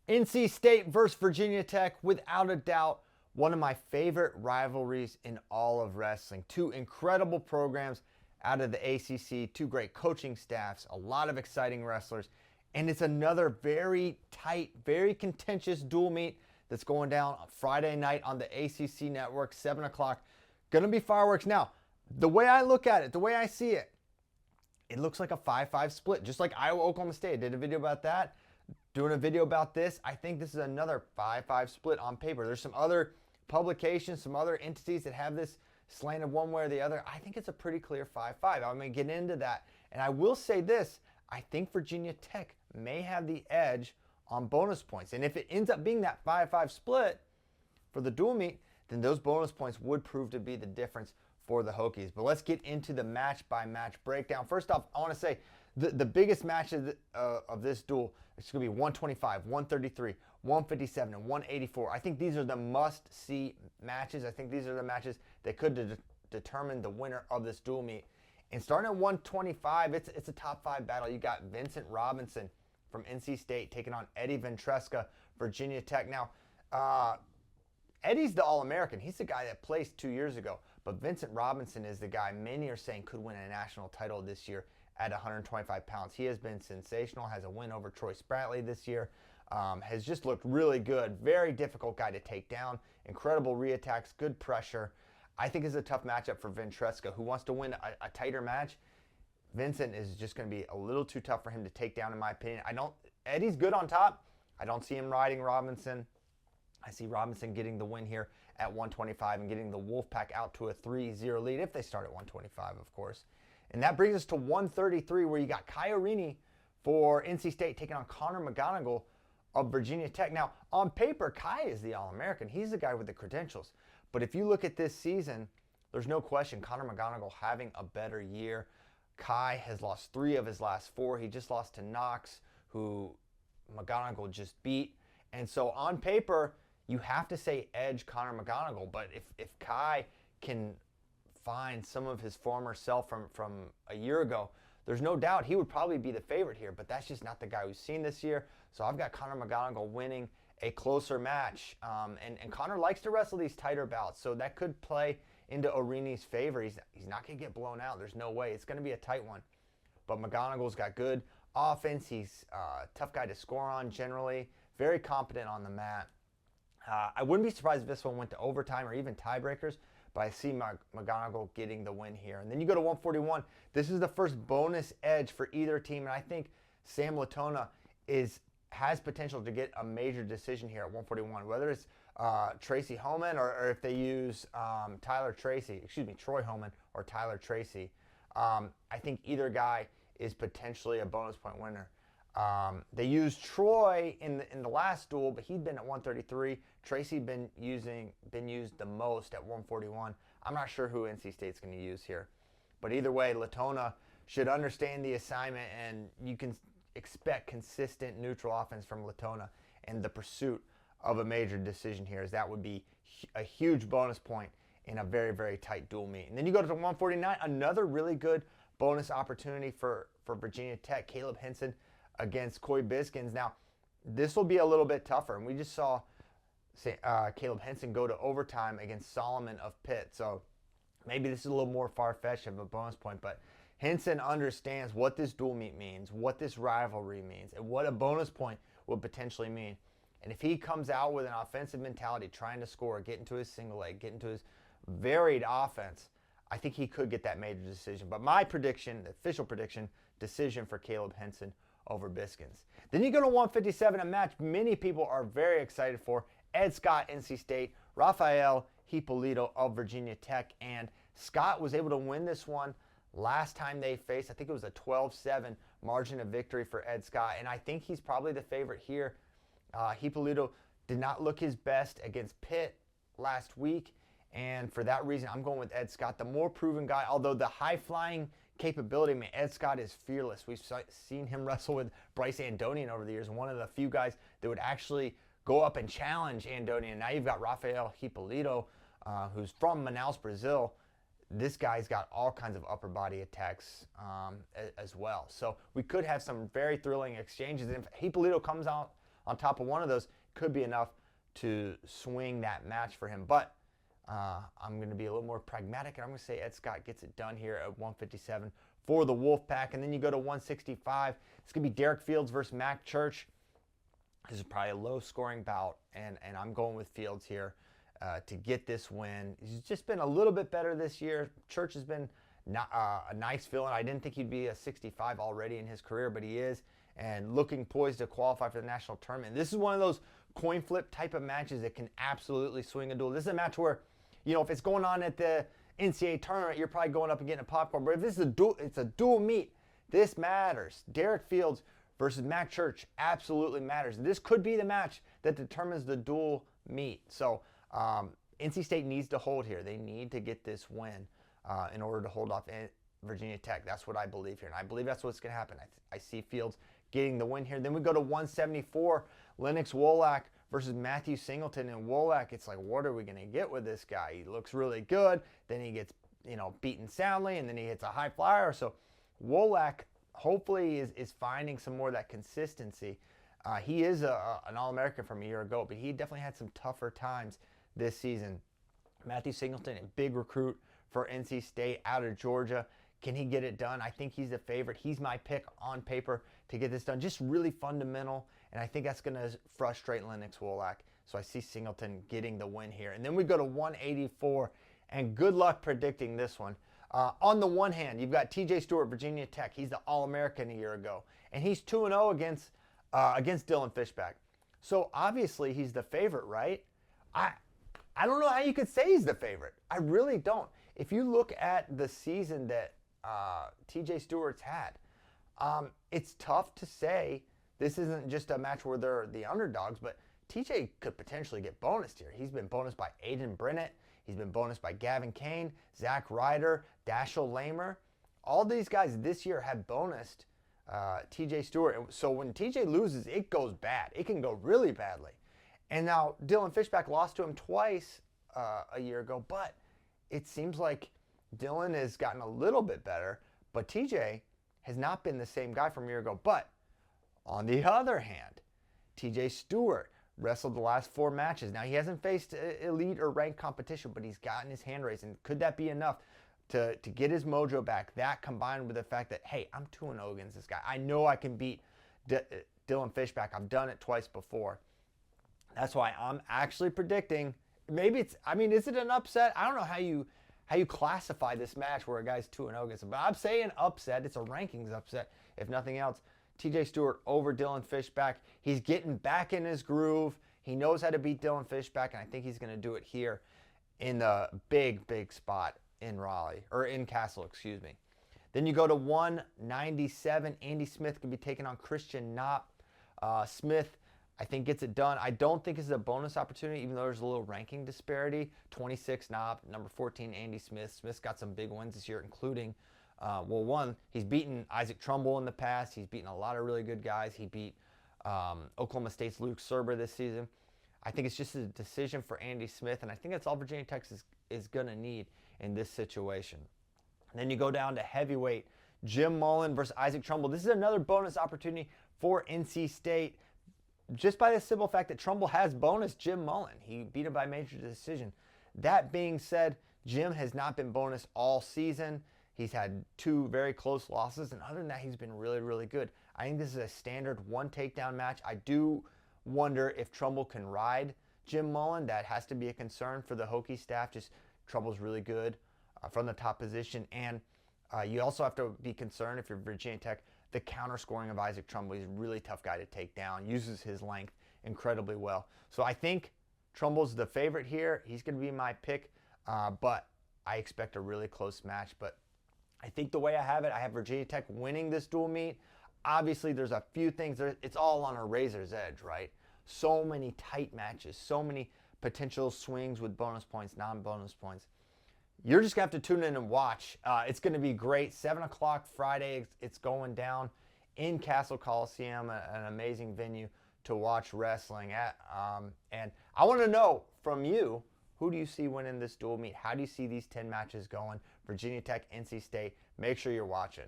NC State versus Virginia Tech, without a doubt, one of my favorite rivalries in all of wrestling. Two incredible programs out of the ACC, two great coaching staffs, a lot of exciting wrestlers, and it's another very tight, very contentious dual meet that's going down on Friday night on the ACC network, 7 o'clock. Gonna be fireworks. Now, the way I look at it, the way I see it, it looks like a 5-5 split, just like Iowa-Oklahoma State. I did a video about that. Doing a video about this. I think this is another 5-5 split on paper. There's some other publications, some other entities that have this slanted one way or the other. I think it's a pretty clear 5-5. I'm going to get into that. And I will say this. I think Virginia Tech may have the edge on bonus points. And if it ends up being that 5-5 split for the dual meet, then those bonus points would prove to be the difference for the Hokies. But let's get into the match-by-match breakdown. First off, I want to say the biggest match of this duel is going to be 125, 133, 157, and 184. I think these are the must-see matches. I think these are the matches that could determine the winner of this dual meet. And starting at 125, it's a top 5 battle. You got Vincent Robinson from NC State taking on Eddie Ventresca, Virginia Tech. Now, Eddie's the All-American. He's the guy that placed 2 years ago. But Vincent Robinson is the guy many are saying could win a national title this year at 125 pounds. He has been sensational, has a win over Troy Spratley this year, has just looked really good. Very difficult guy to take down. Incredible reattacks, good pressure. I think it's a tough matchup for Ventresca, who wants to win a tighter match. Vincent is just going to be a little too tough for him to take down, in my opinion. Eddie's good on top. I don't see him riding Robinson. I see Robinson getting the win here at 125 and getting the Wolfpack out to a 3-0 lead if they start at 125, of course. And that brings us to 133, where you got Kai Orini for NC State taking on Connor McGonigal of Virginia Tech. Now, on paper, Kai is the All-American. He's the guy with the credentials. But if you look at this season, there's no question Connor McGonigal having a better year. Kai has lost 3 of his last 4. He just lost to Knox, who McGonigal just beat. And so on paper, you have to say edge Connor McGonigal. But if Kai can find some of his former self from a year ago, there's no doubt he would probably be the favorite here. But that's just not the guy we've seen this year. So I've got Connor McGonigal winning a closer match. And Connor likes to wrestle these tighter bouts. So that could play into Orini's favor. He's not going to get blown out. There's no way. It's going to be a tight one. But McGonigal's got good offense. He's a tough guy to score on generally. Very competent on the mat. I wouldn't be surprised if this one went to overtime or even tiebreakers, but I see McGonigal getting the win here. And then you go to 141. This is the first bonus edge for either team, and I think Sam Latona has potential to get a major decision here at 141, whether it's Tracy Homan or if they use Troy Homan or Tyler Tracy. I think either guy is potentially a bonus point winner. They used Troy in the last duel, but he'd been at 133. Tracy been used the most at 141. I'm not sure who NC State's going to use here, but either way, Latona should understand the assignment, and you can expect consistent neutral offense from Latona and the pursuit of a major decision here, as that would be a huge bonus point in a very, very tight dual meet. And then you go to 149, another really good bonus opportunity for Virginia Tech. Caleb Henson against Coy Biskins. Now, this will be a little bit tougher, and we just saw Caleb Henson go to overtime against Solomon of Pitt. So maybe this is a little more far-fetched of a bonus point, but Henson understands what this dual meet means, what this rivalry means, and what a bonus point would potentially mean. And if he comes out with an offensive mentality, trying to score, get into his single leg, get into his varied offense, I think he could get that major decision. But my prediction, the official prediction, decision for Caleb Henson over Biskins. Then you go to 157, a match many people are very excited for. Ed Scott, NC State, Rafael Hipolito of Virginia Tech. And Scott was able to win this one last time they faced. I think it was a 12-7 margin of victory for Ed Scott. And I think he's probably the favorite here. Hipolito did not look his best against Pitt last week. And for that reason, I'm going with Ed Scott, the more proven guy. Although the high-flying capability, man, Ed Scott is fearless. We've seen him wrestle with Bryce Andonian over the years, one of the few guys that would actually go up and challenge Andonian. Now you've got Rafael Hipolito, who's from Manaus, Brazil. This guy's got all kinds of upper body attacks as well. So we could have some very thrilling exchanges. And if Hipolito comes out on top of one of those could be enough to swing that match for him. But I'm going to be a little more pragmatic, and I'm going to say Ed Scott gets it done here at 157 for the Wolfpack. And then you go to 165. It's going to be Derek Fields versus Mac Church. This is probably a low-scoring bout, and I'm going with Fields here to get this win. He's just been a little bit better this year. Church has been a nice fill-in. I didn't think he'd be a 65 already in his career, but he is, and looking poised to qualify for the national tournament. This is one of those coin flip type of matches that can absolutely swing a duel. This is a match where, if it's going on at the NCAA tournament, you're probably going up and getting a popcorn. But if this is a duel, it's a dual meet. This matters. Derek Fields versus Mac Church absolutely matters. This could be the match that determines the dual meet. So NC State needs to hold here. They need to get this win in order to hold off Virginia Tech. That's what I believe here, and I believe that's what's going to happen. I see Fields getting the win here. Then we go to 174, Lennox Wolak versus Matthew Singleton. And Wolak, it's like, what are we going to get with this guy? He looks really good. Then he gets, beaten soundly, and then he hits a high flyer. So Wolak hopefully is finding some more of that consistency. He is an All-American from a year ago, but he definitely had some tougher times this season. Matthew Singleton, a big recruit for NC State out of Georgia. Can he get it done? I think he's the favorite. He's my pick on paper to get this done. Just really fundamental, and I think that's going to frustrate Lennox Wolak. So I see Singleton getting the win here. And then we go to 184, and good luck predicting this one. On the one hand, you've got TJ Stewart, Virginia Tech. He's the All-American a year ago, and he's 2-0 against Dylan Fishback. So obviously he's the favorite, right? I don't know how you could say he's the favorite. I really don't. If you look at the season that TJ Stewart's had, it's tough to say this isn't just a match where they're the underdogs, but TJ could potentially get bonused here. He's been bonused by Aiden Brennett. He's been bonused by Gavin Kane, Zach Ryder, Dashiell Lamer. All these guys this year have bonused TJ Stewart. So when TJ loses, it goes bad. It can go really badly. And now Dylan Fishback lost to him twice a year ago, but it seems like Dylan has gotten a little bit better, but TJ has not been the same guy from a year ago. But on the other hand, TJ Stewart wrestled the last 4 matches. Now, he hasn't faced elite or ranked competition, but he's gotten his hand raised. And could that be enough to get his mojo back? That combined with the fact that, hey, I'm 2-0 against this guy. I know I can beat Dylan Fishback. I've done it twice before. That's why I'm actually predicting, maybe it's, is it an upset? I don't know how you classify this match where a guy's 2-0 against him, but I'm saying upset. It's a rankings upset, if nothing else. TJ Stewart over Dylan Fishback. He's getting back in his groove. He knows how to beat Dylan Fishback, and I think he's going to do it here in the big spot in Raleigh, or in Castle, excuse me. Then you go to 197. Andy Smith can be taking on Christian Knopp. Smith, I think, gets it done. I don't think it's a bonus opportunity, even though there's a little ranking disparity. 26 Knopp, number 14 Andy Smith. Smith's got some big wins this year, including, one, he's beaten Isaac Trumbull in the past. He's beaten a lot of really good guys. He beat Oklahoma State's Luke Serber this season. I think it's just a decision for Andy Smith, and I think that's all Virginia Tech is going to need in this situation. And then you go down to heavyweight, Jim Mullen versus Isaac Trumbull. This is another bonus opportunity for NC State, just by the simple fact that Trumbull has bonus Jim Mullen. He beat him by major decision. That being said, Jim has not been bonus all season. He's had 2 very close losses, and other than that, he's been really good. I think this is a standard 1 takedown match. I do wonder if Trumbull can ride Jim Mullen. That has to be a concern for the Hokie staff. Just Trumbull's really good from the top position, and you also have to be concerned, if you're Virginia Tech, the counter scoring of Isaac Trumbull. He's a really tough guy to take down, uses his length incredibly well. So I think Trumbull's the favorite here. He's going to be my pick, but I expect a really close match. But I think the way I have it, I have Virginia Tech winning this dual meet. Obviously, there's a few things. It's all on a razor's edge, right? So many tight matches, so many potential swings with bonus points, non-bonus points. You're just going to have to tune in and watch. It's going to be great. 7 o'clock Friday, it's going down in Castle Coliseum, an amazing venue to watch wrestling at. And I want to know from you, who do you see winning this dual meet? How do you see these 10 matches going? Virginia Tech, NC State. Make sure you're watching.